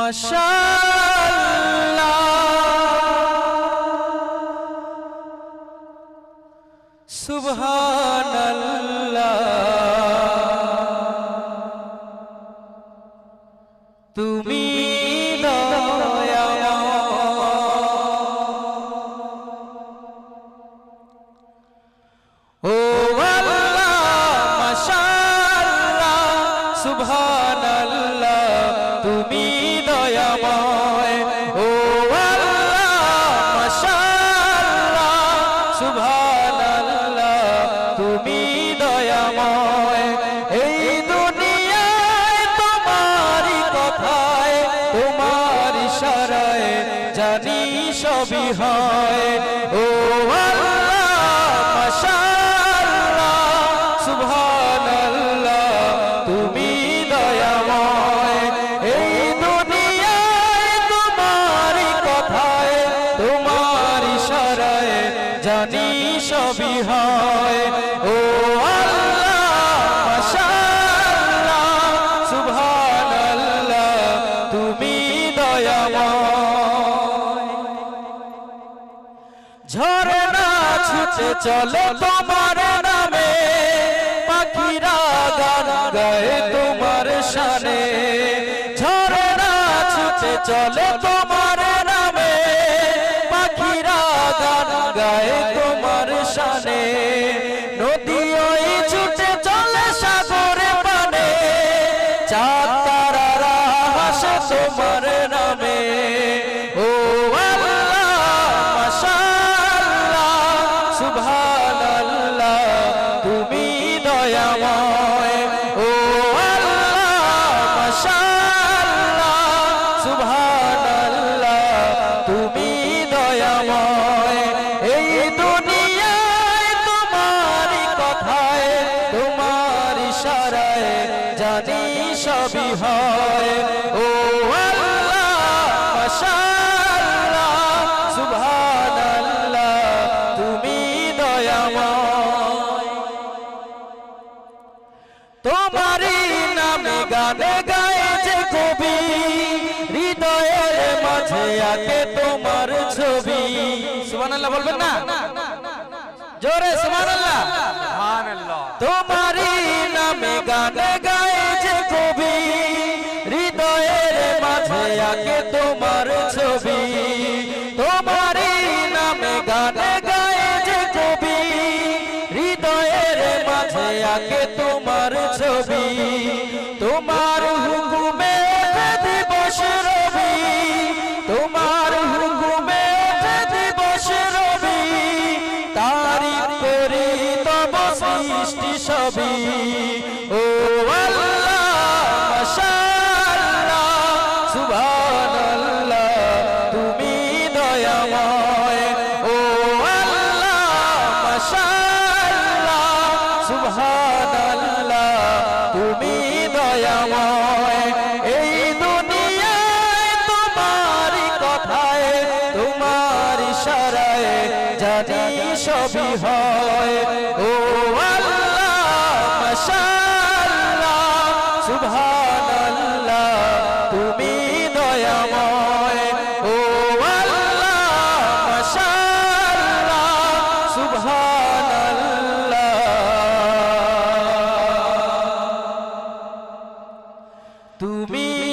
মাশাআল্লাহ সুবহানাল্লাহ তুমি ও আল্লাহ মাশাআল্লাহ সুবহানাল্লাহ তুমি দয়াময় ও আল্লাহ মাশাআল্লাহ সুবহানাল্লাহ তুমি দয়াময় এই দুনিয়ায় তোমারই কথায় তোমার ইশারায় জানি সবই হয় ও আল্লাহ মাশাআল্লাহ সুবহানাল্লাহ তুমি দয়াময় এই দুনিয়ায় তোমারই কথায় তোমার ইশারায় জানি সবই হয় ও আল্লাহ মাশাআল্লাহ সুবহানাল্লাহ তুমি দয়াময় ঝরনা ছুটে চলে তোমার নামে পাখিরা গান গায় তোমার শানে ঝরনা ছুটে চলে তোমার নামে পাখিরা গান গায় তোমার শানে নদী ওই ছুটে চলে সাগরে পানে চাঁদ তারারা হাসে তোমার নামে ও আল্লাহ মাশাআল্লাহ সুবহানাল্লাহ তুমি দয়াময় ও আল্লাহ মাশাআল্লাহ সুবহানাল্লাহ তুমি দয়াময় এই দুনিয়ায় তোমারই কথায় তোমার ইশারায় জানি সবই হয় ও আল্লাহ মাশাআল্লাহ সুবহানাল্লাহ তুমি দয়াময় তোমারই নামে গানে গায় যে কবি হৃদয়ের মাঝে আঁকে তোমার ছবি সুবহানাল্লাহ বলবেন না জোরে সুবহানাল্লাহ সুবহানাল্লাহ তোমারই নামে গানে গায় যে কবি হৃদয়ের মাঝে আঁকে তোমার ছবি তোমারই নামে গানে গায় যে কবি হৃদয়ের মাঝে আঁকে তোমার ছবি তোমার হুকুমে ওঠে দিবস রবি তোমার হুকুমে ওঠে দিবস রবি তারিফ করি তব সৃষ্টি সবই ও আল্লাহ মাশাআল্লাহ সুবহানাল্লাহ তুমি দয়াময় ও আল্লাহ মাশাআল্লাহ সুবহানাল্লাহ তুমি দয়াময় এই দুনিয়ায় তোমারই কথায় তোমার ইশারায় জানি সবই হয় ও আল্লাহ মাশাআল্লাহ সুবহানাল্লাহ তুমি দয়াময় ও আল্লাহ মাশাআল্লাহ সুবহানাল্লাহ তুমি